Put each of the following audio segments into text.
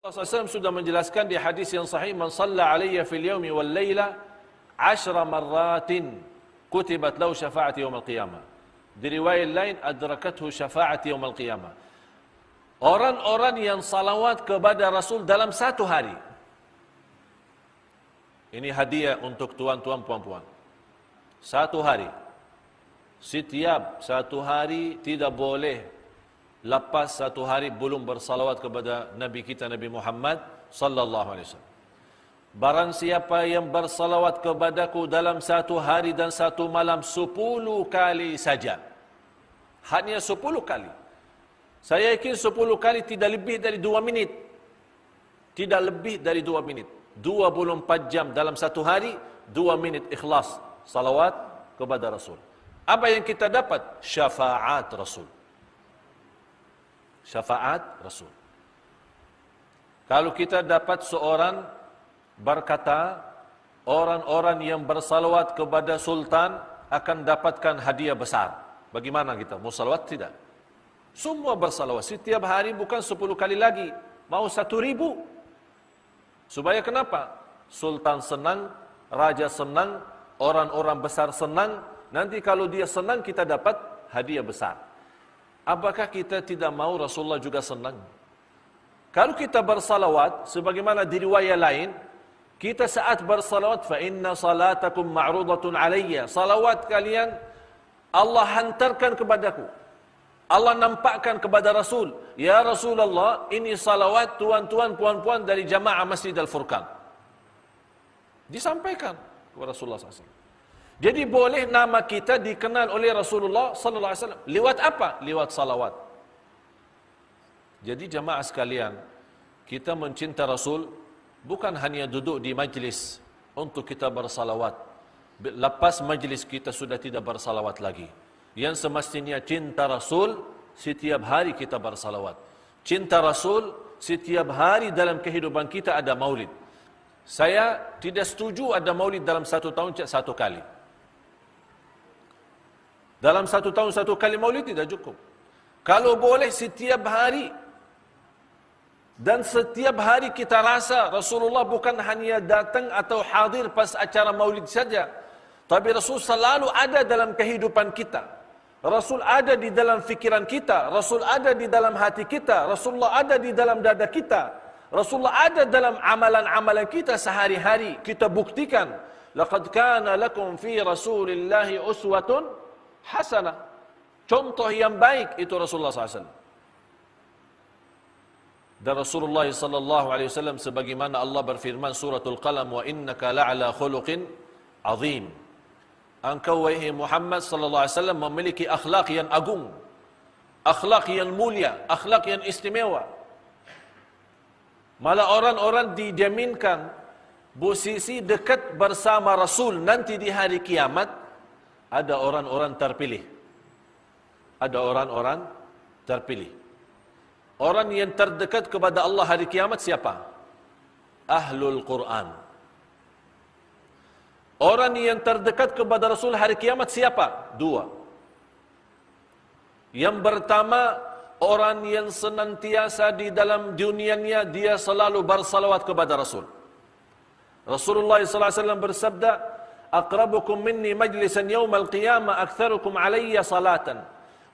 Rasulullah SAW sudah menjelaskan di hadis yang sahih, man shalla alayya fil yawmi wal layla 10 marratin kutibat lahu syafa'ati yaumil qiyamah. Di riwayat lain, adrakathu syafa'ati yaumil qiyamah. Orang-orang yang salawat kepada Rasul dalam satu hari. Ini hadiah untuk tuan-tuan, puan-puan. Satu hari. Setiap satu hari tidak boleh lepas satu hari belum bersalawat kepada Nabi kita Nabi Muhammad sallallahu alaihi wasallam. Barang siapa yang bersalawat kepadaku dalam satu hari dan satu malam 10 kali saja. Hanya 10 kali. Saya yakin 10 kali tidak lebih dari 2 minit. Tidak lebih dari 2 minit. 24 jam dalam satu hari, 2 minit ikhlas salawat kepada Rasul. Apa yang kita dapat? Syafaat Rasul. Syafaat Rasul. Kalau kita dapat seorang berkata, orang-orang yang bersalawat kepada Sultan akan dapatkan hadiah besar. Bagaimana kita? Mau salawat tidak? Semua bersalawat. Setiap hari bukan 10 kali lagi. Mau 1.000. Supaya kenapa? Sultan senang, Raja senang, orang-orang besar senang. Nanti kalau dia senang, kita dapat hadiah besar. Apakah kita tidak mau Rasulullah juga senang? Kalau kita bersalawat, sebagaimana di riwayat lain, kita saat bersalawat, fa inna salatakum ma'rudatun alayya. Salawat kalian Allah hantarkan kepadaku. Allah nampakkan kepada Rasul, ya Rasulullah, ini salawat tuan-tuan, puan-puan dari jamaah Masjid Al-Furqan. Disampaikan kepada Rasulullah SAW. Jadi boleh nama kita dikenal oleh Rasulullah sallallahu alaihi wasallam lewat apa? Lewat salawat. Jadi jamaah sekalian, kita mencinta Rasul bukan hanya duduk di majlis untuk kita bersalawat. Lepas majlis kita sudah tidak bersalawat lagi. Yang semestinya cinta Rasul, setiap hari kita bersalawat. Cinta Rasul, setiap hari dalam kehidupan kita ada maulid. Saya tidak setuju ada maulid dalam satu tahun satu kali. Dalam satu tahun satu kali maulid tidak cukup. Kalau boleh setiap hari. Dan setiap hari kita rasa Rasulullah bukan hanya datang atau hadir pas acara maulid saja. Tapi Rasul selalu ada dalam kehidupan kita. Rasul ada di dalam fikiran kita. Rasul ada di dalam hati kita. Rasulullah ada di dalam dada kita. Rasulullah ada dalam amalan-amalan kita sehari-hari. Kita buktikan. Laqad kana lakum fi Rasulillahi uswatun hasanah. Contoh yang baik itu Rasulullah SAW. Dan Rasulullah SAW sebagaimana Allah berfirman suratul Qalam, wa innaka la'ala khuluqin azim. Engkau wahai Muhammad SAW memiliki akhlak yang agung, akhlak yang mulia, akhlak yang istimewa. Malah orang-orang dijaminkan posisi dekat bersama Rasul nanti di hari kiamat. Ada orang-orang terpilih. Ada orang-orang terpilih. Orang yang terdekat kepada Allah hari kiamat siapa? Ahlul Quran. Orang yang terdekat kepada Rasul hari kiamat siapa? Dua. Yang pertama, orang yang senantiasa di dalam dunianya dia selalu bersalawat kepada Rasul. Rasulullah SAW bersabda, aqrabukum minni majlisan yawmal qiyamah aktsarukum alayya salatan.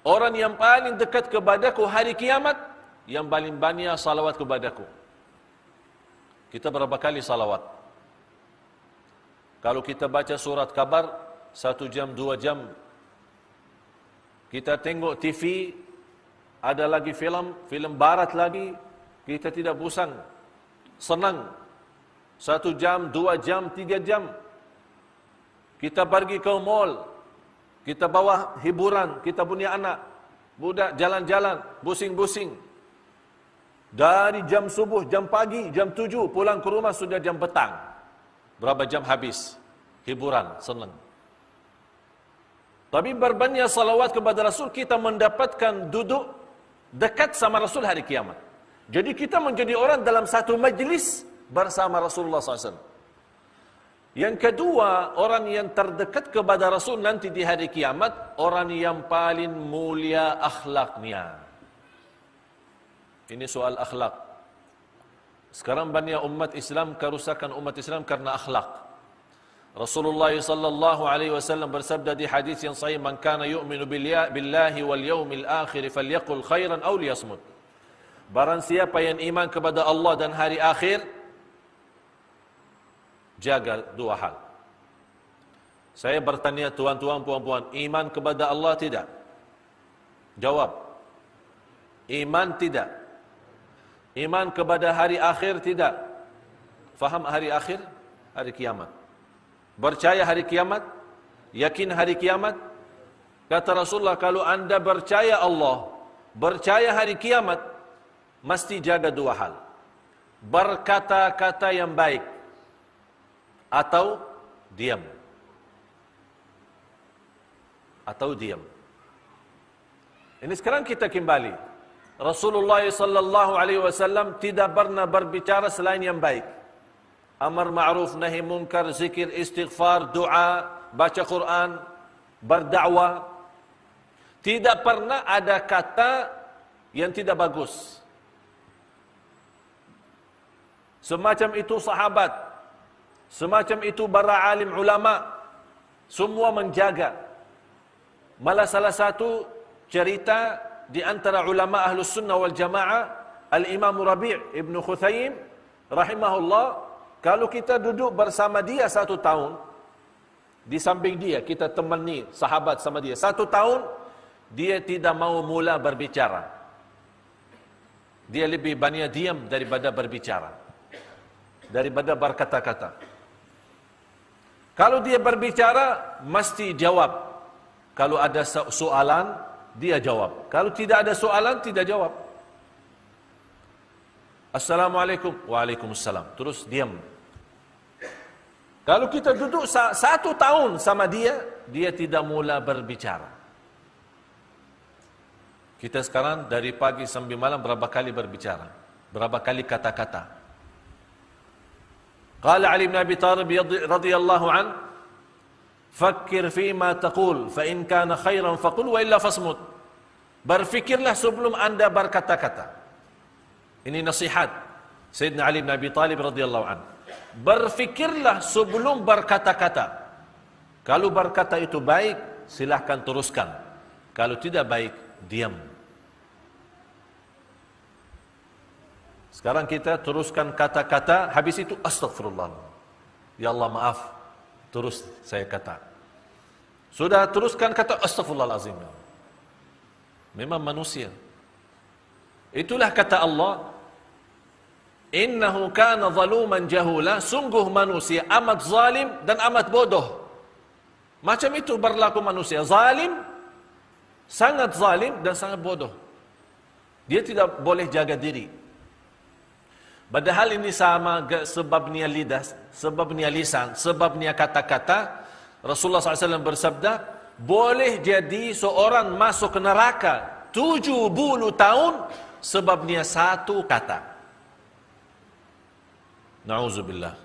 Orang yang paling dekat kepadaku hari kiamat, yang paling banyak salawat kepadaku. Kita berapa kali salawat? Kalau kita baca surat kabar 1 jam 2 jam, kita tengok TV, ada lagi film barat lagi, kita tidak bosan, senang. 1 jam, 2 jam, 3 jam. Kita pergi ke mall, kita bawa hiburan, kita punya anak, budak jalan-jalan, busing-busing. Dari jam subuh, jam pagi, jam 7, pulang ke rumah sudah jam petang. Berapa jam habis? Hiburan, senang. Tapi berbanyak salawat kepada Rasul, kita mendapatkan duduk dekat sama Rasul hari kiamat. Jadi kita menjadi orang dalam satu majlis bersama Rasulullah SAW. Yang kedua, orang yang terdekat kepada Rasul nanti di hari kiamat, orang yang paling mulia akhlaknya. Ini soal akhlak. Sekarang banyak umat Islam, kerusakan umat Islam karena akhlak. Rasulullah sallallahu alaihi wasallam bersabda di hadis yang sahih, "Man kana yu'minu billahi wal yawmil akhir falyaqul khairan aw liyasmut." Barang siapa yang iman kepada Allah dan hari akhir, jaga dua hal. Saya bertanya tuan-tuan, puan-puan, iman kepada Allah tidak? Jawab. Iman tidak. Iman kepada hari akhir tidak. Faham hari akhir? Hari kiamat. Percaya hari kiamat? Yakin hari kiamat? Kata Rasulullah, kalau anda percaya Allah, percaya hari kiamat, mesti jaga dua hal. Berkata-kata yang baik atau diam. Atau diam. Ini sekarang kita kembali. Rasulullah sallallahu alaihi wasallam tidak pernah berbicara selain yang baik. Amar ma'ruf nahi munkar, zikir, istighfar, doa, baca Quran, berdakwah. Tidak pernah ada kata yang tidak bagus. Semacam itu sahabat, semacam itu para alim ulama, semua menjaga. Malah salah satu cerita di antara ulama Ahlus Sunnah wal Jamaah, Al-Imam Rabi' Ibn Khuthayim rahimahullah, kalau kita duduk bersama dia 1 tahun, di samping dia, kita temani sahabat sama dia 1 tahun, dia tidak mau mula berbicara. Dia lebih banyak diam daripada berbicara, daripada berkata-kata. Kalau dia berbicara, mesti jawab. Kalau ada soalan, dia jawab. Kalau tidak ada soalan, tidak jawab. Assalamualaikum. Waalaikumsalam. Terus diam. Kalau kita duduk 1 tahun sama dia, dia tidak mula berbicara. Kita sekarang dari pagi sampai malam berapa kali berbicara? Berapa kali kata-kata? Qala Ali bin Abi Thalib radhiyallahu an, "Fakkir fima taqul, fa in kana khairan faqul wa illa fasmut." Berfikirlah sebelum anda berkata-kata. Ini nasihat Sayyidina Ali bin Abi Thalib radhiyallahu an. Berfikirlah sebelum berkata-kata. Kalau berkata itu baik, silahkan teruskan. Kalau tidak baik, diam. Sekarang kita teruskan kata-kata, habis itu astagfirullah. Ya Allah maaf, terus saya kata. Sudah teruskan kata astagfirullahalazim. Memang manusia. Itulah kata Allah, innahu kana zaluman jahula, sungguh manusia amat zalim dan amat bodoh. Macam itu berlaku manusia, zalim, sangat zalim dan sangat bodoh. Dia tidak boleh jaga diri. Padahal ini sama sebabnya lidah, sebabnya lisan, sebabnya kata-kata. Rasulullah SAW bersabda, boleh jadi seorang masuk neraka 70 tahun sebabnya 1 kata. Na'udzubillah.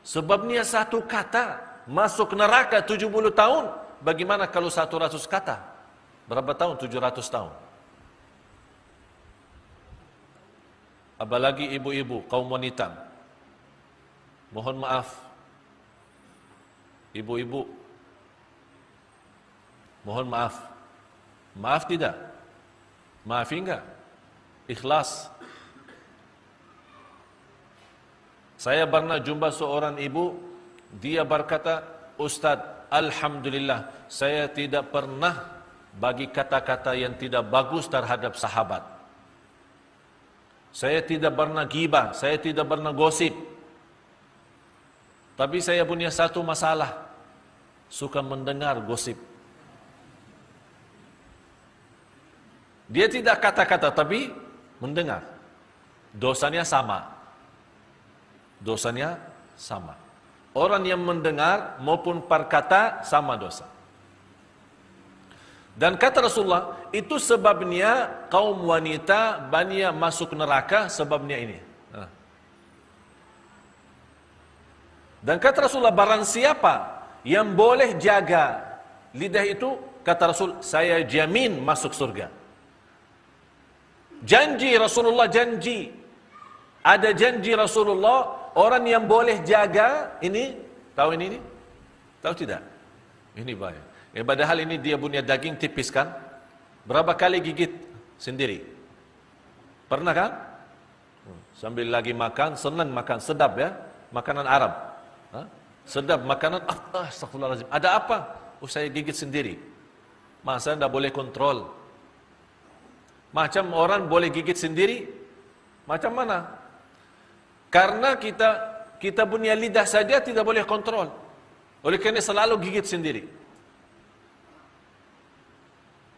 Sebabnya 1 kata masuk neraka 70 tahun. Bagaimana kalau 100 kata? Berapa tahun? 700 tahun. Apalagi ibu-ibu, kaum wanita. Mohon maaf. Ibu-ibu, mohon maaf. Maaf tidak? Maafi enggak? Ikhlas. Saya pernah jumpa seorang ibu, dia berkata, Ustaz, alhamdulillah, saya tidak pernah bagi kata-kata yang tidak bagus terhadap sahabat. Saya tidak pernah ghibah, saya tidak pernah gosip. Tapi saya punya satu masalah, suka mendengar gosip. Dia tidak kata-kata, tapi mendengar. Dosanya sama. Dosanya sama. Orang yang mendengar maupun perkata sama dosa. Dan kata Rasulullah, itu sebabnya kaum wanita banyak masuk neraka, sebabnya ini. Dan kata Rasulullah, barang siapa yang boleh jaga lidah itu, kata Rasul, saya jamin masuk surga. Janji Rasulullah, janji. Ada janji Rasulullah, orang yang boleh jaga ini, tahu ini? Tahu tidak? Ini bahaya. Padahal ini dia punya daging tipis kan? Berapa kali gigit sendiri? Pernah kan? Sambil lagi makan, senang makan, sedap ya, makanan Arab. Sedap makanan, astagfirullahaladzim. Ada apa? Saya gigit sendiri. Masa tidak boleh kontrol? Macam orang boleh gigit sendiri? Macam mana? Karena kita punya lidah saja tidak boleh kontrol. Oleh kerana selalu gigit sendiri.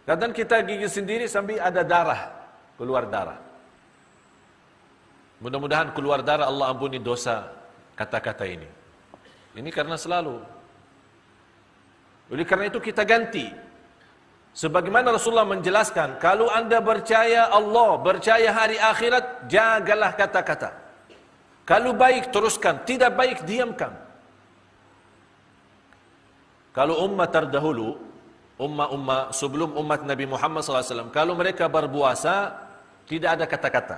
Kadang kita gigit sendiri sambil ada darah, keluar darah. Mudah-mudahan keluar darah Allah ampuni dosa kata-kata ini. Ini karena selalu. Oleh karena itu kita ganti. Sebagaimana Rasulullah menjelaskan, kalau anda percaya Allah, percaya hari akhirat, jagalah kata-kata. Kalau baik teruskan, tidak baik diamkan. Kalau umat terdahulu, umat sebelum umat Nabi Muhammad SAW, kalau mereka berpuasa, tidak ada kata-kata.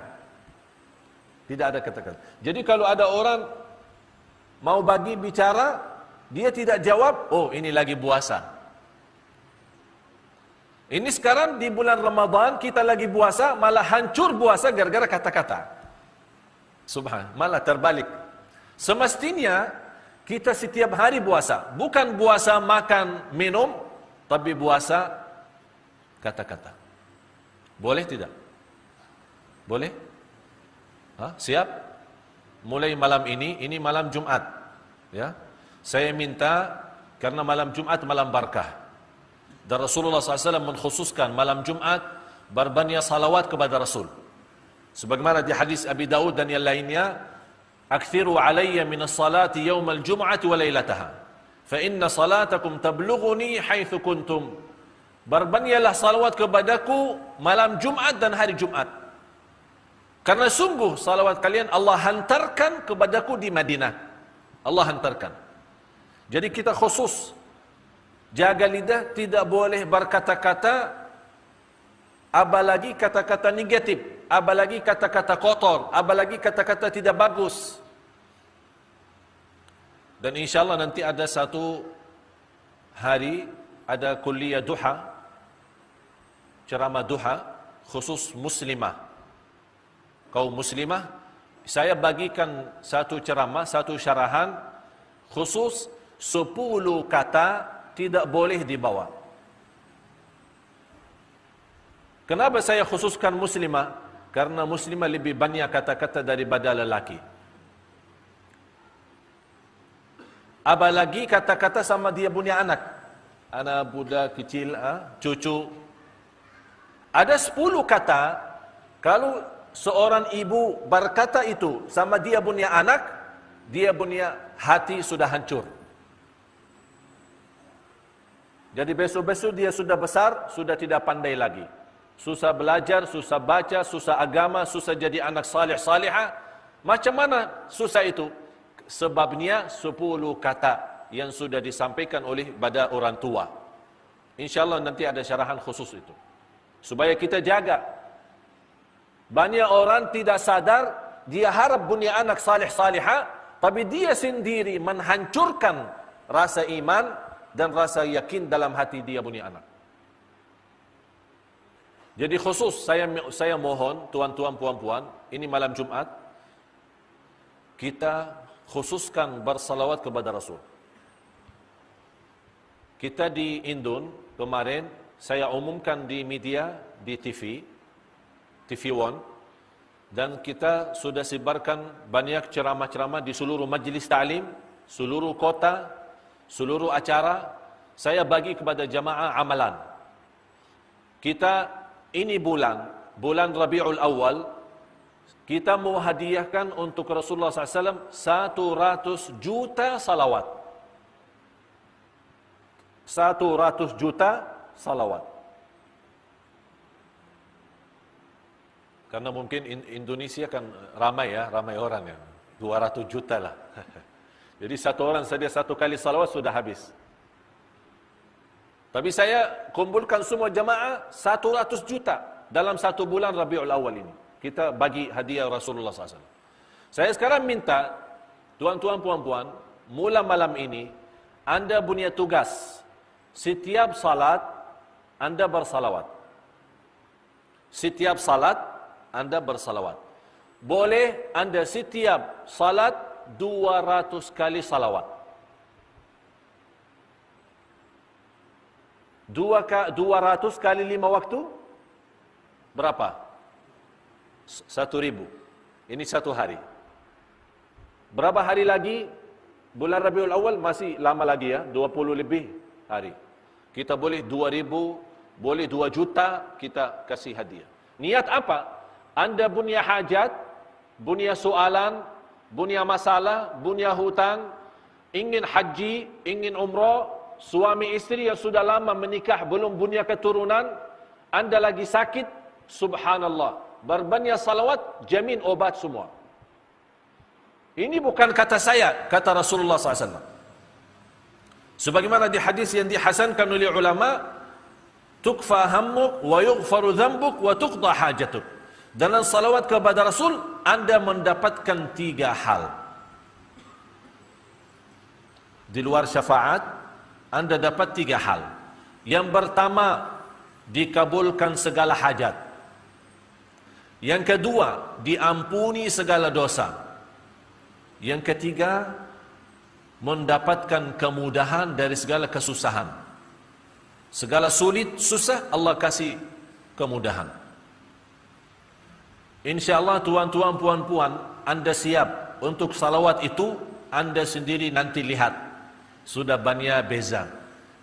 Tidak ada kata-kata. Jadi kalau ada orang mau bagi bicara, dia tidak jawab, oh ini lagi puasa. Ini sekarang di bulan Ramadan, kita lagi puasa, malah hancur puasa gara-gara kata-kata. Subhan, malah terbalik. Semestinya, kita setiap hari puasa. Bukan puasa makan, minum, tapi puasa kata-kata. Boleh tidak? Boleh? Siap? Mulai malam ini malam Jumat. Ya, saya minta karena malam Jumat malam barakah. Dan Rasulullah SAW mengkhususkan malam Jumat berbanyak salawat kepada Rasul. Sebagaimana di hadis Abi Daud dan yang lainnya, "Aktsiru alayya min as-salati yawm al-jum'ati wa lailataha, fa inna salatakum tablughuni haitsu kuntum." Berbanyaklah salawat kepadaku malam Jumat dan hari Jumat. Karena sungguh salawat kalian Allah hantarkan kepadaku di Madinah. Allah hantarkan. Jadi kita khusus jaga lidah, tidak boleh berkata-kata, apalagi kata-kata negatif, apalagi kata-kata kotor, apalagi kata-kata tidak bagus. Dan insyaAllah nanti ada satu hari, ada kuliah duha, ceramah duha, khusus muslimah. Kaum muslimah, saya bagikan satu ceramah, satu syarahan, khusus 10 kata tidak boleh dibawa. Kenapa saya khususkan muslimah? Karena muslimah lebih banyak kata-kata daripada lelaki. Apalagi kata-kata sama dia punya anak. Anak budak kecil, cucu. Ada 10 kata, kalau seorang ibu berkata itu sama dia punya anak, dia punya hati sudah hancur. Jadi besok-besok dia sudah besar, sudah tidak pandai lagi. Susah belajar, susah baca, susah agama, susah jadi anak salih salihah. Macam mana susah itu? Sebabnya 10 kata yang sudah disampaikan oleh pada orang tua. InsyaAllah nanti ada syarahan khusus itu. Supaya kita jaga. Banyak orang tidak sadar, dia harap punya anak salih salihah, tapi dia sendiri menghancurkan rasa iman dan rasa yakin dalam hati dia punya anak. Jadi khusus saya mohon tuan-tuan puan-puan, ini malam Jumat kita khususkan bersalawat kepada Rasul. Kita di Indon kemarin saya umumkan di media, di TV One, dan kita sudah sebarkan banyak ceramah-ceramah di seluruh majlis ta'lim, seluruh kota, seluruh acara. Saya bagi kepada jamaah amalan. Kita ini bulan Rabiul Awal, kita mau hadiahkan untuk Rasulullah SAW 100 juta salawat. 100 juta salawat. Karena mungkin Indonesia kan ramai orang ya. 200 juta lah. Jadi satu orang saja satu kali salawat sudah habis. Tapi saya kumpulkan semua jamaah 100 juta dalam satu bulan Rabiul Awal ini. Kita bagi hadiah Rasulullah SAW. Saya sekarang minta, tuan-tuan, puan-puan, mula malam ini, anda punya tugas. Setiap salat, anda bersalawat. Setiap salat, anda bersalawat. Boleh anda setiap salat 200 kali salawat. 200 kali 5 waktu, berapa? 1.000. Ini 1 hari. Berapa hari lagi? Bulan Rabiul Awal masih lama lagi ya, 20 lebih hari. Kita boleh 2.000, boleh 2 juta, kita kasih hadiah. Niat apa? Anda punya hajat, punya soalan, punya masalah, punya hutang, ingin haji, ingin umrah, suami istri yang sudah lama menikah belum punya keturunan, anda lagi sakit, subhanallah, berbanyak salawat, jamin obat semua. Ini bukan kata saya, kata Rasulullah SAW. Sebagaimana di hadis yang dihasankan oleh ulama, tukfa hammuk wa yughfaru dhanbuk wa tuqda hajatuk. Dalam salawat kepada Rasul, anda mendapatkan 3 hal. Di luar syafaat, anda dapat 3 hal. Yang pertama, dikabulkan segala hajat. Yang kedua, diampuni segala dosa. Yang ketiga, mendapatkan kemudahan dari segala kesusahan. Segala sulit, susah, Allah kasih kemudahan. InsyaAllah tuan-tuan, puan-puan, anda siap untuk salawat itu, anda sendiri nanti lihat. Sudah banyak beza.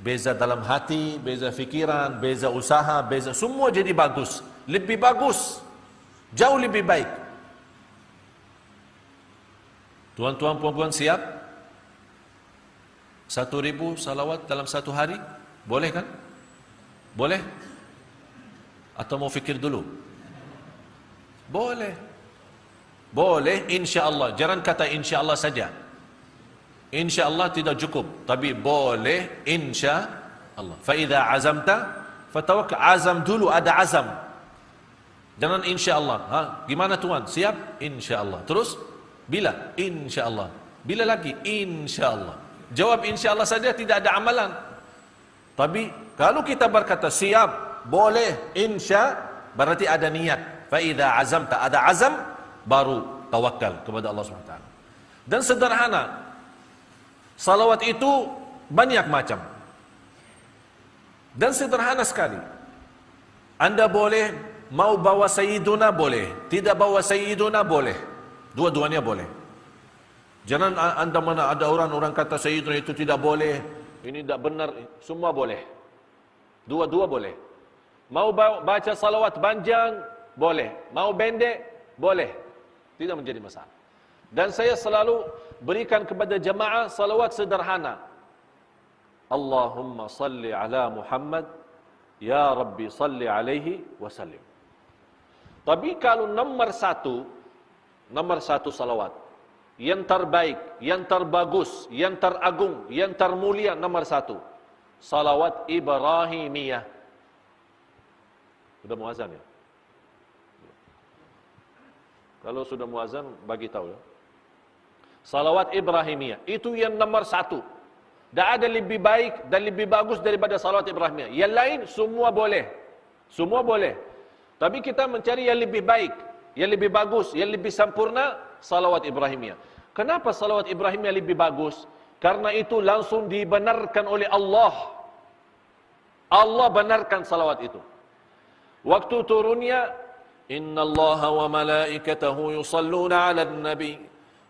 Beza dalam hati, beza fikiran, beza usaha, beza, semua jadi bagus. Lebih bagus. Jauh lebih baik. Tuan-tuan, puan-puan siap? 1.000 salawat dalam 1 hari? Boleh kan? Boleh? Atau mau fikir dulu? Boleh. Boleh, insya-Allah. Jangan kata insya-Allah saja. Insya-Allah tidak cukup, tapi boleh insya-Allah. Fa idza azamta fatawakkal. Azam dulu, ada azam. Jangan insya-Allah. Gimana tuan? Siap? Insya-Allah. Terus bila? Insya-Allah. Bila lagi? Insya-Allah. Jawab insya-Allah saja, tidak ada amalan. Tapi kalau kita berkata siap, boleh, insya, berarti ada niat. Fa idza azamta, ada azam, baru tawakal kepada Allah SWT. Dan sederhana. Salawat itu banyak macam. Dan sederhana sekali. Anda boleh mau bawa Sayyiduna, boleh. Tidak bawa Sayyiduna, boleh. Dua-duanya boleh. Jangan anda mana ada orang kata Sayyiduna itu tidak boleh, ini tidak benar, semua boleh. Dua-dua boleh. Mau baca salawat panjang, boleh. Mau pendek, boleh. Tidak menjadi masalah. Dan saya selalu berikan kepada jemaah salawat sederhana. Allahumma salli ala Muhammad, ya Rabbi salli alaihi wasallim. Tapi kalau nomor satu salawat, yang terbaik, yang terbagus, yang teragung, yang termulia, nomor 1, salawat Ibrahimiyah. Sudah muazan ya? Kalau sudah muazan, bagi tahu ya. Salawat Ibrahimiyah, itu yang nomor 1. Tak ada lebih baik dan lebih bagus daripada salawat Ibrahimiyah. Yang lain semua boleh. Semua boleh. Tapi kita mencari yang lebih baik, yang lebih bagus, yang lebih sempurna, salawat Ibrahimiyah. Kenapa salawat Ibrahimiyah lebih bagus? Karena itu langsung dibenarkan oleh Allah. Allah benarkan salawat itu. Waktu turunnya, innallaha wa malaikatahu yusalluna 'alan nabi.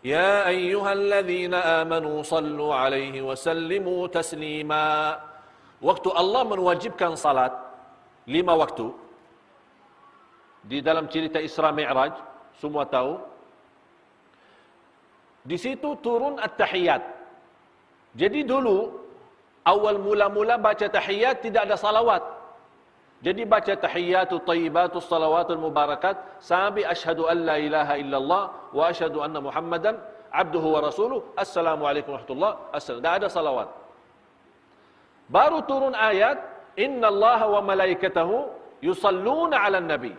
Ya ayyuhalladzina amanu sallu 'alaihi wa sallimu taslima. Waktu Allah mewajibkan salat 5 waktu, di dalam cerita Isra Mi'raj, semua tahu. Di situ turun at-tahiyat. Jadi dulu, awal mula-mula baca tahiyat tidak ada salawat. Jadi baca tahiyatu tayyibatus salawatul mubarakat sampai asyhadu an la ilaha illallah wa asyhadu anna Muhammadan abduhu wa rasuluh. Assalamualaikum warahmatullahi wabarakatuh. Tidak ada salawat. Baru turun ayat, innallaha wa malaikatahu yusalluna 'alan nabi.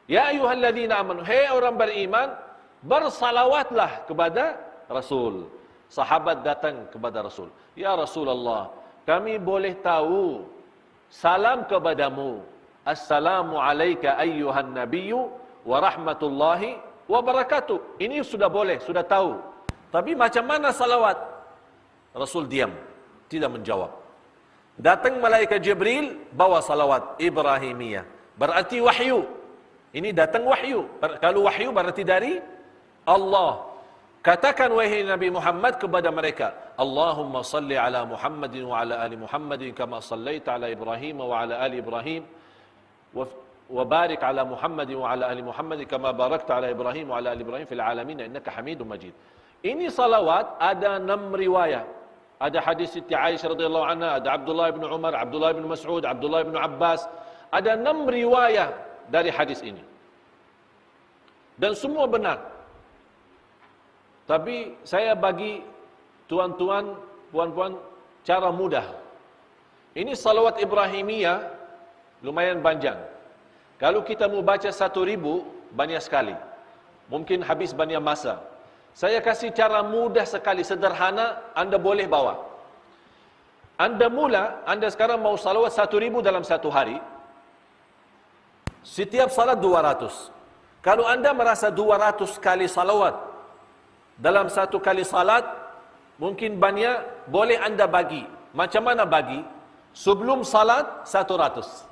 Ya ayyuhalladzina amanu, hei orang beriman, bersalawatlah kepada Rasul. Sahabat datang kepada Rasul. Ya Rasulullah, kami boleh tahu salam kepadamu. Assalamu alayka ayyuhan nabiyyu wa rahmatullahi wa barakatuh. Ini sudah boleh, sudah tahu. Tapi macam mana salawat? Rasul diam, tidak menjawab. Datang malaikat Jibril bawa salawat Ibrahimiyah. Berarti wahyu. Ini datang wahyu. Kalau wahyu berarti dari Allah. Katakan wahai Nabi Muhammad kepada mereka, Allahumma salli ala Muhammadin wa ala ali Muhammadin kama sallaita ala Ibrahim wa ala ali Ibrahim wa barik ala Muhammadin wa ala ali Muhammadin kama barakta ala Ibrahim wa ala ali Ibrahim fil alamin innaka Hamidum Majid. Ini salawat ada 6 riwayat. Ada hadis Siti Aisyah radhiyallahu anha, ada Abdullah bin Umar, Abdullah bin Mas'ud, Abdullah bin Abbas. Ada 6 riwayat dari hadis ini. Dan semua benar. Tapi saya bagi tuan-tuan, puan-puan cara mudah. Ini salawat Ibrahimiyah lumayan panjang. Kalau kita mau baca 1,000 banyak sekali. Mungkin habis banyak masa. Saya kasih cara mudah sekali, sederhana, anda boleh bawa. Anda sekarang mau salawat 1,000 dalam 1 hari. Setiap salat 200. Kalau anda merasa 200 kali salawat dalam 1 kali salat, mungkin banyak, boleh anda bagi. Macam mana bagi? Sebelum salat, 100.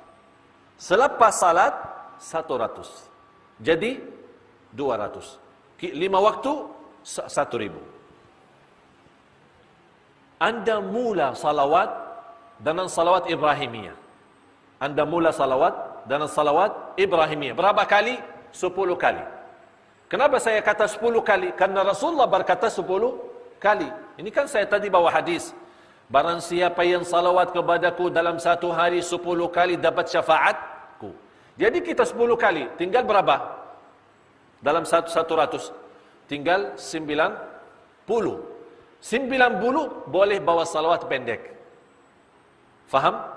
Selepas salat, 100. Jadi, 200. 5 waktu, 1,000. Anda mula salawat dengan salawat Ibrahimiyah. Anda mula salawat dengan salawat Ibrahimiyah. Berapa kali? 10 kali. Kenapa saya kata 10 kali? Karena Rasulullah berkata 10 kali. Ini kan saya tadi bawa hadis. Barang siapa yang salawat kepadaku dalam 1 hari 10 kali dapat syafaatku. Jadi kita 10 kali. Tinggal berapa? Dalam 100. Tinggal 90. 90 boleh bawa salawat pendek. Faham?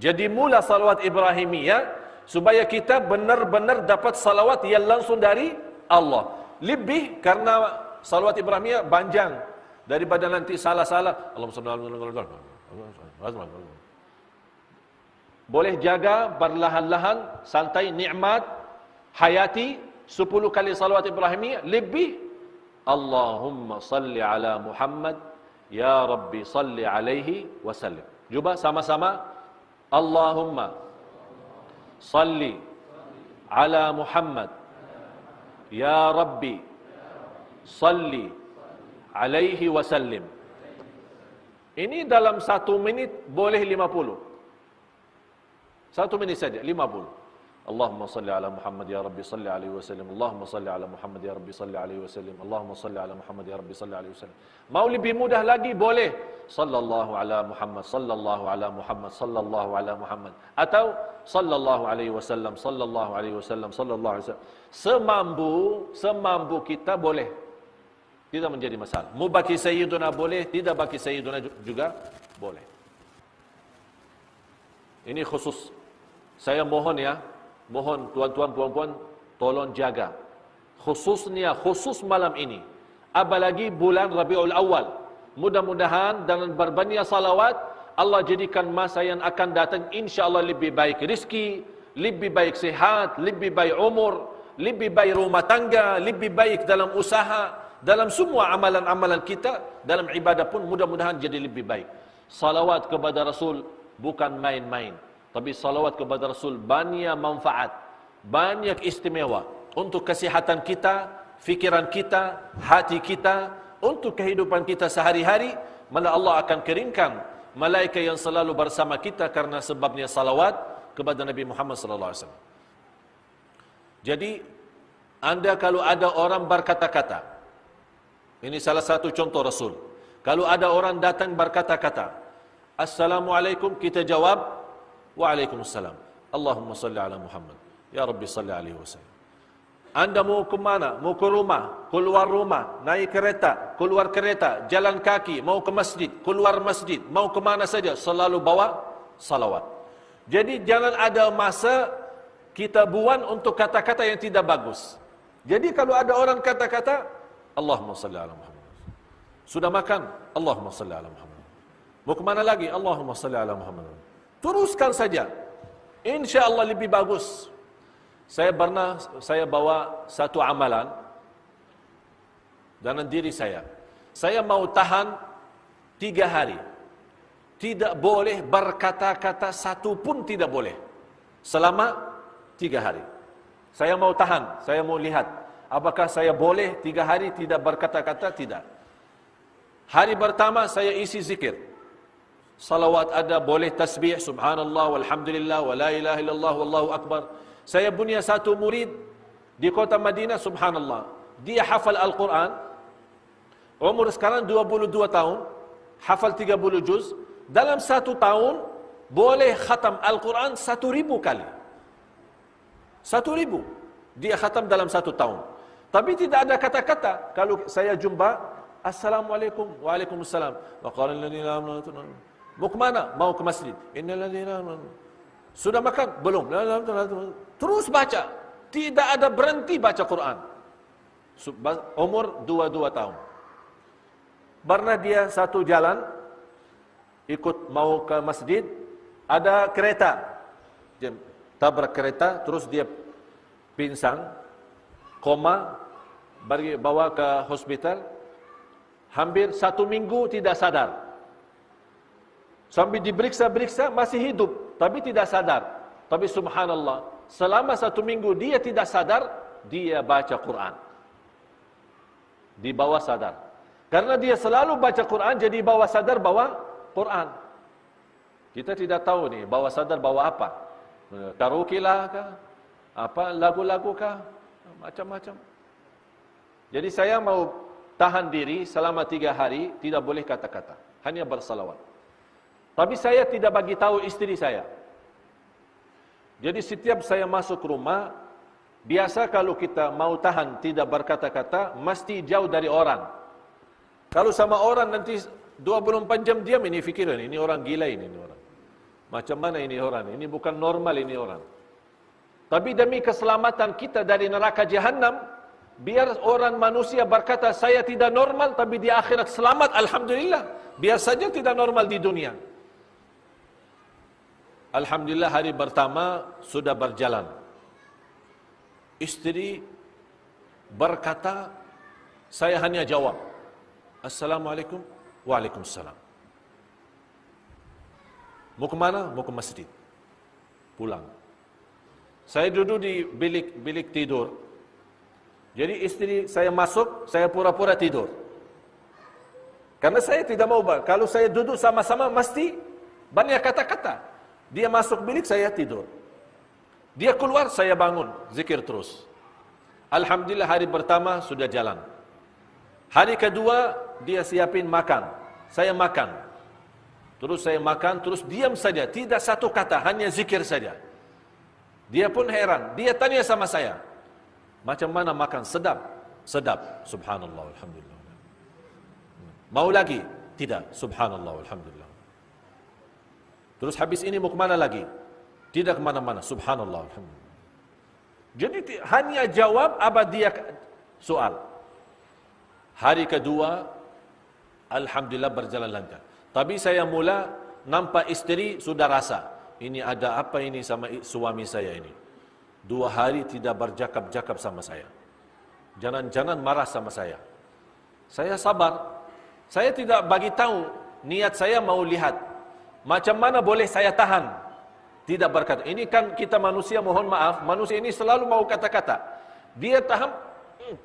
Jadi mula salawat Ibrahimiyah supaya kita benar-benar dapat salawat yang langsung dari Allah. Lebih karena salawat Ibrahimiyah panjang daripada nanti salah-salah. Boleh jaga perlahan-lahan, santai, nikmat, hayati 10 kali salawat Ibrahimiyah. Lebih Allahumma salli ala Muhammad, ya Rabbi salli alaihi wasallim. Cuba sama-sama. Allahumma salli ala Muhammad, ya Rabbi salli alaihi wasallim. Ini dalam 1 minit boleh 50. 1 minit saja 50. Allahumma salli ala Muhammad, ya Rabbi salli alaihi wasallim. Allahumma salli ala Muhammad, ya Rabbi salli alaihi wasallim. Allahumma salli ala Muhammad, ya Rabbi salli alaihi wasallam. Mau lebih mudah lagi boleh sallallahu ala Muhammad, sallallahu ala Muhammad, sallallahu ala Muhammad, atau sallallahu alaihi wasallam, sallallahu alaihi wasallam, sallallahu alaihi wasallam. Semampu kita boleh. Tidak menjadi masalah. Mau bagi sayyiduna boleh, tidak bagi sayyiduna juga boleh. Ini khusus. Saya mohon ya, mohon tuan-tuan puan-puan tolong jaga. Khusus malam ini. Apalagi bulan Rabiul Awal. Mudah-mudahan dengan berbanyak salawat Allah jadikan masa yang akan datang insya-Allah lebih baik rezeki, lebih baik sehat, lebih baik umur, lebih baik rumah tangga, lebih baik dalam usaha, dalam semua amalan-amalan kita, dalam ibadah pun mudah-mudahan jadi lebih baik. Salawat kepada Rasul bukan main-main, tapi salawat kepada Rasul banyak manfaat, banyak istimewa untuk kesihatan kita, fikiran kita, hati kita, untuk kehidupan kita sehari-hari. Malah Allah akan keringkan malaikat yang selalu bersama kita karena sebabnya salawat kepada Nabi Muhammad sallallahu alaihi wasallam. Jadi anda kalau ada orang berkata-kata, ini salah satu contoh Rasul. Kalau ada orang datang berkata-kata, Assalamualaikum, kita jawab, Waalaikumsalam. Allahumma salli ala Muhammad, ya Rabbi salli alaihi wasallam. Anda mau ke mana? Mau ke rumah, keluar rumah, naik kereta, keluar kereta, jalan kaki, mau ke masjid, keluar masjid, mau ke mana saja, selalu bawa salawat. Jadi jangan ada masa kita buang untuk kata-kata yang tidak bagus. Jadi kalau ada orang kata-kata, Allahumma salli ala Muhammad. Sudah makan, Allahumma salli ala Muhammad. Mau kemana lagi? Allahumma salli ala Muhammad. Teruskan saja. Insya Allah lebih bagus. Saya bawa satu amalan dalam diri saya. Saya mau tahan 3 hari. Tidak boleh berkata-kata satu pun tidak boleh. Selama 3 hari. Saya mau tahan, saya mau lihat. Apakah saya boleh 3 hari tidak berkata-kata? Tidak. Hari pertama saya isi zikir. Salawat ada, boleh tasbih, subhanallah, walhamdulillah, wa la ilaha illallah, wallahu akbar. Saya punya satu murid di kota Madinah, subhanallah. Dia hafal Al-Quran. Umur sekarang 22 tahun. Hafal 30 juz. Dalam 1 tahun, boleh khatam Al-Quran 1000 kali. 1000. Dia khatam dalam 1 tahun. Tapi tidak ada kata-kata. Kalau saya jumpa, Assalamualaikum, Waalaikumsalam. Wa qala alladziina aamanu. Mau ke mana? Mau ke masjid. Innal ladziina aamanu. Sudah makan? Belum. Terus baca. Tidak ada berhenti baca Quran. Umur 22 tahun. Pernah dia satu jalan, ikut mau ke masjid, ada kereta. Dia tabrak kereta, terus dia pingsan, koma, bawa ke hospital. Hampir 1 minggu tidak sadar. Sambil diperiksa-periksa masih hidup, tapi tidak sadar. Tapi subhanallah, selama 1 minggu dia tidak sadar, dia baca Quran. Di bawah sadar. Karena dia selalu baca Quran, jadi bawah sadar bawa Quran. Kita tidak tahu nih, bawah sadar bawa apa. Karaoke lah kah? Apa, lagu-lagu kah? Macam-macam. Jadi saya mau tahan diri selama 3 hari, tidak boleh kata-kata. Hanya bersalawat. Tapi saya tidak bagi tahu istri saya. Jadi setiap saya masuk rumah, biasa kalau kita mau tahan tidak berkata-kata, mesti jauh dari orang. Kalau sama orang nanti 24 jam diam, ini fikiran, ini orang gila ini orang. Macam mana ini orang? Ini bukan normal ini orang. Tapi demi keselamatan kita dari neraka jahanam, biar orang manusia berkata saya tidak normal, tapi di akhirat selamat, alhamdulillah. Biar saja tidak normal di dunia. Alhamdulillah hari pertama sudah berjalan. Istri berkata, saya hanya jawab, Assalamualaikum, Waalaikumsalam. Mau ke mana? Mau ke masjid. Pulang. Saya duduk di bilik tidur. Jadi istri saya masuk, saya pura-pura tidur. Karena saya tidak mau, kalau saya duduk sama-sama mesti banyak kata-kata. Dia masuk bilik, saya tidur. Dia keluar, saya bangun, zikir terus. Alhamdulillah hari pertama sudah jalan. Hari kedua, dia siapin makan. Saya makan. Terus saya makan, terus diam saja. Tidak satu kata, hanya zikir saja. Dia pun heran. Dia tanya sama saya, macam mana makan? Sedap? Sedap. Subhanallah, alhamdulillah. Mau lagi? Tidak. Subhanallah, alhamdulillah. Terus habis ini mau kemana lagi? Tidak kemana-mana. Subhanallah, alhamdulillah. Jadi hanya jawab apa dia soal. Hari kedua, alhamdulillah berjalan lancar. Tapi saya mula nampak istri sudah rasa, ini ada apa ini sama suami saya ini. 2 hari tidak bercakap-cakap sama saya. Jangan-jangan marah sama saya. Saya sabar. Saya tidak bagi tahu, niat saya mau lihat. Macam mana boleh saya tahan? Tidak berkata. Ini kan kita manusia, mohon maaf, manusia ini selalu mau kata-kata. Dia tahan,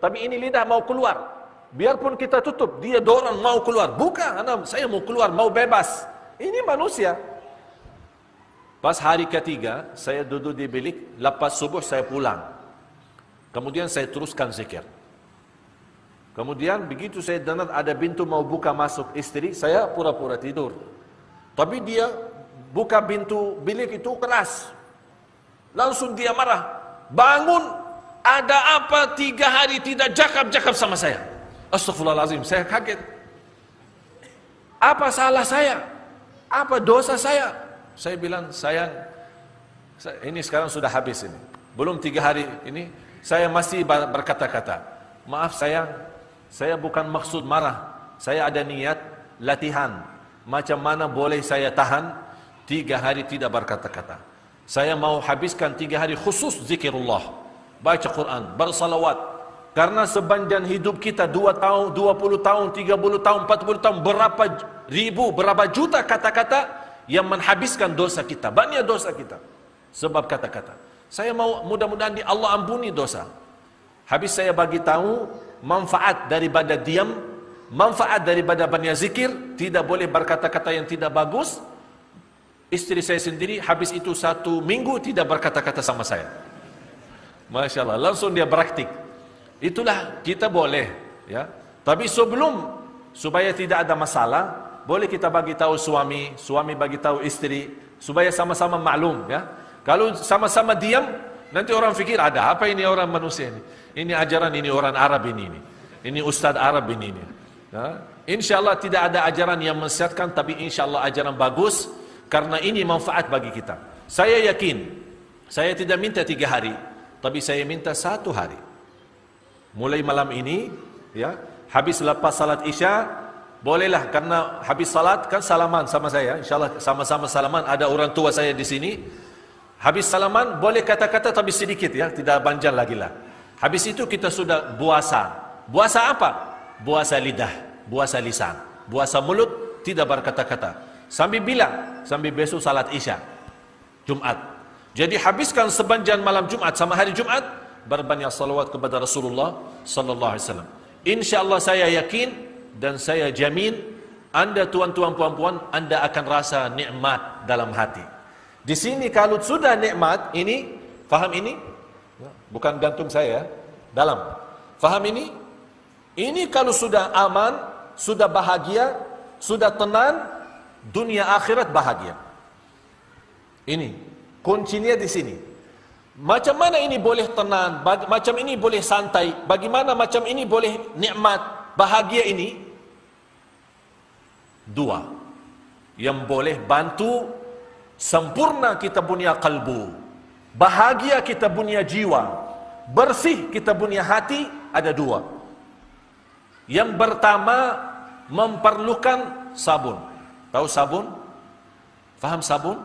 tapi ini lidah mau keluar. Biarpun kita tutup, dia dorong mau keluar. Bukan, saya mau keluar, mau bebas. Ini manusia. Pas hari ketiga, saya duduk di bilik, lepas subuh saya pulang. Kemudian saya teruskan zikir. Kemudian begitu saya dengar ada pintu mau buka masuk istri, saya pura-pura tidur. Tapi dia buka pintu bilik itu keras. Langsung dia marah. Bangun, ada apa 3 hari tidak cakap-cakap sama saya? Astaghfirullahaladzim, saya kaget. Apa salah saya? Apa dosa saya? Saya bilang, sayang, ini sekarang sudah habis ini. Belum 3 hari ini, saya masih berkata-kata, maaf sayang, saya bukan maksud marah, saya ada niat latihan. Macam mana boleh saya tahan 3 hari tidak berkata-kata? Saya mau habiskan 3 hari khusus zikirullah, baca Quran, bersalawat. Karena sepanjang hidup kita 2 tahun, 20 tahun, 30 tahun, 40 tahun, berapa ribu, berapa juta kata-kata yang menghabiskan dosa kita, banyak dosa kita sebab kata-kata. Saya mau mudah-mudahan Allah ampuni dosa. Habis saya bagi tahu manfaat daripada diam, manfaat daripada banyak zikir, tidak boleh berkata-kata yang tidak bagus. Istri saya sendiri habis itu 1 minggu tidak berkata-kata sama saya. Masya Allah, langsung dia praktik. Itulah kita boleh, ya. Tapi supaya tidak ada masalah, boleh kita bagi tahu suami, suami bagi tahu istri, supaya sama-sama maklum, ya. Kalau sama-sama diam, nanti orang fikir ada apa ini orang manusia ini. Ini ajaran ini orang Arab ini ustaz Arab ini. Ya. InsyaAllah tidak ada ajaran yang menyesatkan, tapi insyaAllah ajaran bagus, karena ini manfaat bagi kita. Saya yakin, saya tidak minta 3 hari, tapi saya minta 1 hari. Mulai malam ini, ya, habis lepas salat Isya, bolehlah, karena habis salat kan salaman sama saya, insyaAllah sama-sama salaman, ada orang tua saya di sini. Habis salaman boleh kata-kata tapi sedikit, ya, tidak panjang lagi lah. Habis itu kita sudah puasa. Puasa apa? Puasa lidah, puasa lisan, puasa mulut, tidak berkata-kata. Sambil bilang, sambil besok salat Isya, Jumat. Jadi habiskan sepanjang malam Jumat sama hari Jumat, berbanyak salawat kepada Rasulullah sallallahu alaihi wasallam. Insyaallah saya yakin dan saya jamin, anda tuan-tuan puan-puan, anda akan rasa nikmat dalam hati. Di sini kalau sudah nikmat ini, faham ini? Bukan gantung saya, dalam. Faham ini? Ini kalau sudah aman, sudah bahagia, sudah tenang, dunia akhirat bahagia. Ini kuncinya di sini. Macam mana ini boleh tenang, macam ini boleh santai, bagaimana macam ini boleh nikmat, bahagia ini? 2 yang boleh bantu sempurna kita punya kalbu, bahagia kita punya jiwa, bersih kita punya hati, ada 2. Yang pertama, memerlukan sabun. Tahu sabun? Faham sabun?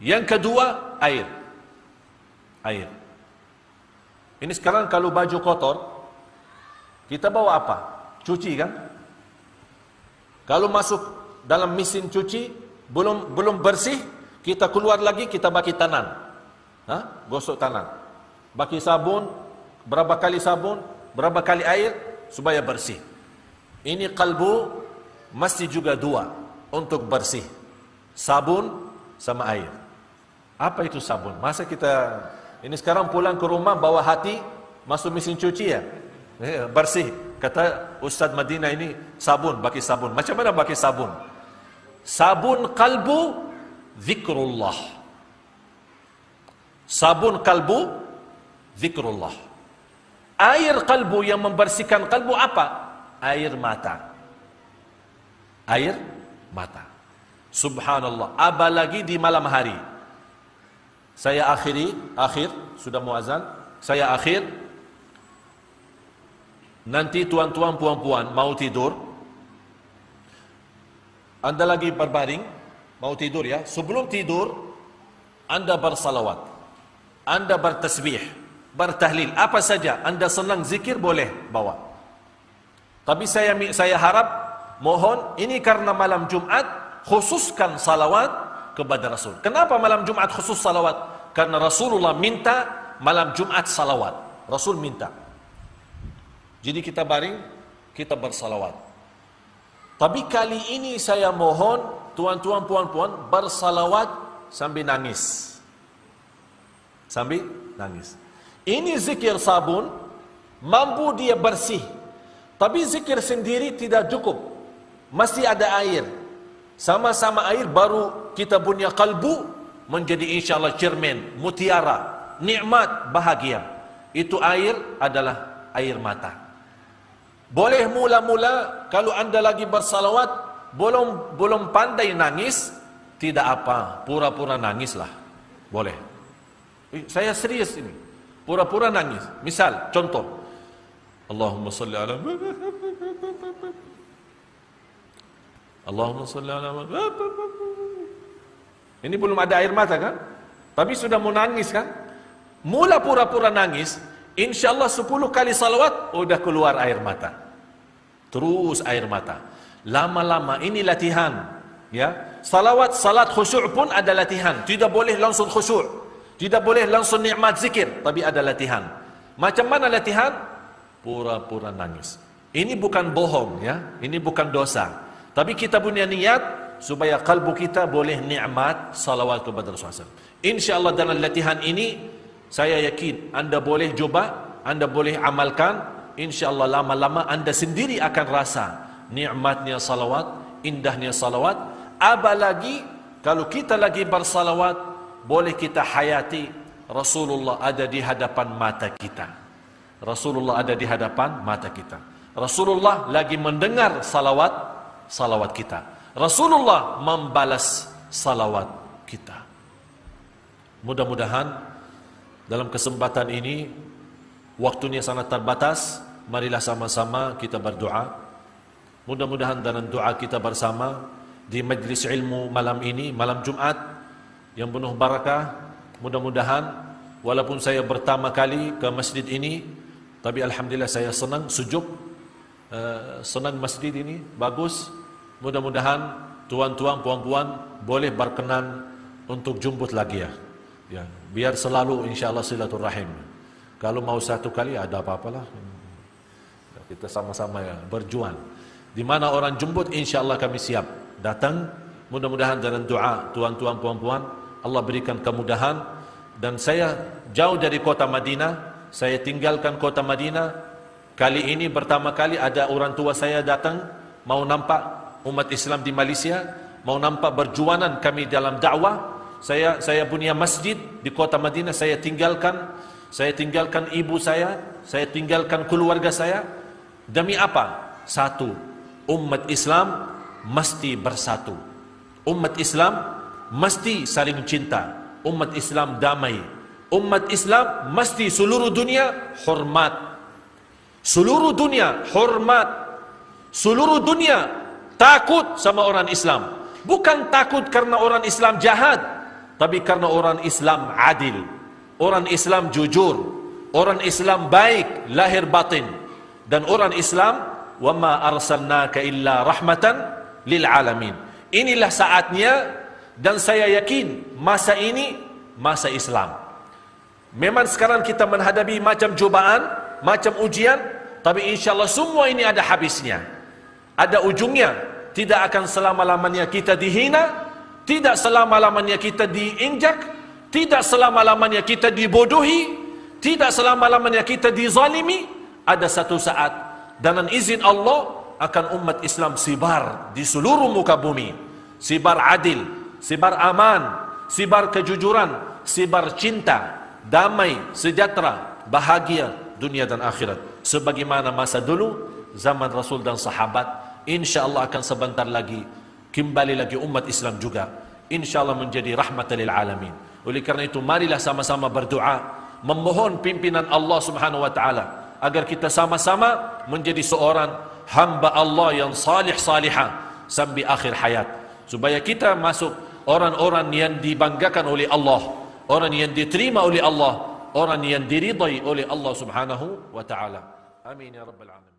Yang kedua, air. Air. Ini sekarang kalau baju kotor, kita bawa apa? Cuci kan? Kalau masuk dalam mesin cuci, belum bersih, kita keluar lagi, kita bagi tangan. Gosok tangan. Bagi sabun, berapa kali sabun, berapa kali air, supaya bersih. Ini kalbu, mesti juga 2 untuk bersih. Sabun sama air. Apa itu sabun? Masa kita ini sekarang pulang ke rumah bawa hati masuk mesin cuci, ya? Bersih. Kata Ustaz Madinah ini sabun, pakai sabun. Macam mana pakai sabun? Sabun kalbu zikrullah. Sabun kalbu zikrullah. Air kalbu yang membersihkan kalbu apa? Air mata. Air mata. Subhanallah. Apalagi di malam hari. Saya akhir sudah muazan. Saya akhir. Nanti tuan-tuan puan-puan mau tidur. Anda lagi berbaring, mau tidur, ya. Sebelum tidur, Anda bersalawat. Anda bertasbih, bertahlil, apa saja Anda senang zikir boleh bawa. Tapi saya harap, mohon, ini karena malam Jumat, khususkan salawat kepada Rasul. Kenapa malam Jumat khusus salawat? Karena Rasulullah minta malam Jumat salawat. Rasul minta. Jadi kita baring, kita bersalawat. Tapi kali ini saya mohon tuan-tuan puan-puan bersalawat sambil nangis. Sambil nangis. Ini zikir sabun, mampu dia bersih. Tapi zikir sendiri tidak cukup. Mesti ada air. Sama-sama air baru kita punya kalbu menjadi insyaAllah cermin, mutiara, nikmat, bahagia. Itu air adalah air mata. Boleh mula-mula kalau anda lagi bersalawat, belum pandai nangis, tidak apa, pura-pura nangislah. Boleh. Saya serius ini. Pura-pura nangis. Misal, contoh. Allahumma salli ala Allahumma salli ala Ini belum ada air mata kan? Tapi sudah mau nangis kan? Mula pura-pura nangis, insyaAllah 10 kali salawat, udah keluar air mata. Terus air mata. Lama-lama, ini latihan. Ya, salat khusyuk pun ada latihan. Tidak boleh langsung khusyuk, tidak boleh langsung nikmat zikir, tapi ada latihan. Macam mana latihan? Pura-pura nangis. Ini bukan bohong ya, ini bukan dosa. Tapi kita punya niat supaya kalbu kita boleh nikmat salawat kepada Rasulullah. InsyaAllah dalam latihan ini, saya yakin anda boleh coba, anda boleh amalkan. InsyaAllah lama-lama anda sendiri akan rasa nikmatnya salawat, indahnya salawat. Apalagi kalau kita lagi bersalawat, boleh kita hayati Rasulullah ada di hadapan mata kita. Rasulullah ada di hadapan mata kita. Rasulullah lagi mendengar salawat kita. Rasulullah membalas salawat kita. Mudah-mudahan dalam kesempatan ini, waktunya sangat terbatas, marilah sama-sama kita berdoa. Mudah-mudahan dalam doa kita bersama di majlis ilmu malam ini, malam Jumat yang penuh barakah, mudah-mudahan walaupun saya pertama kali ke masjid ini, tapi alhamdulillah saya senang, sejuk, senang masjid ini, bagus. Mudah-mudahan tuan-tuan, puan-puan boleh berkenan untuk jemput lagi ya, biar selalu insyaAllah silaturahim. Kalau mau satu kali ada apa-apalah, kita sama-sama ya berjuang. Di mana orang jemput, insyaAllah kami siap datang. Mudah-mudahan dalam doa tuan-tuan, puan-puan, Allah berikan kemudahan. Dan saya jauh dari kota Madinah, saya tinggalkan kota Madinah. Kali ini pertama kali ada orang tua saya datang, mau nampak umat Islam di Malaysia, mau nampak perjuangan kami dalam dakwah. Saya punya masjid di kota Madinah, saya tinggalkan ibu saya tinggalkan keluarga saya. Demi apa? Satu, umat Islam mesti bersatu. Umat Islam mesti saling cinta. Umat Islam damai. Umat Islam mesti seluruh dunia hormat. Seluruh dunia hormat. Seluruh dunia takut sama orang Islam. Bukan takut karena orang Islam jahat, tapi karena orang Islam adil, orang Islam jujur, orang Islam baik lahir batin. Dan orang Islam, wa ma arsalnaka illa rahmatan lil alamin. Inilah saatnya, dan saya yakin masa ini masa Islam. Memang sekarang kita menghadapi macam cobaan, macam ujian, tapi insyaAllah semua ini ada habisnya, ada ujungnya. Tidak akan selama-lamanya kita dihina, tidak selama-lamanya kita diinjak, tidak selama-lamanya kita dibodohi, tidak selama-lamanya kita dizalimi. Ada satu saat dengan izin Allah akan umat Islam sibar di seluruh muka bumi. Sibar adil, sibar aman, sibar kejujuran, sibar cinta, damai, sejahtera, bahagia dunia dan akhirat. Sebagaimana masa dulu zaman Rasul dan sahabat, insyaAllah akan sebentar lagi kembali lagi umat Islam juga, insyaAllah menjadi rahmatan lil alamin. Oleh kerana itu marilah sama-sama berdoa, memohon pimpinan Allah subhanahu wa ta'ala agar kita sama-sama menjadi seorang hamba Allah yang salih-salihah sampai akhir hayat, supaya kita masuk orang-orang yang dibanggakan oleh Allah, orang yang diterima oleh Allah, orang yang diridai oleh Allah subhanahu wa ta'ala. Amin ya rabbal alamin.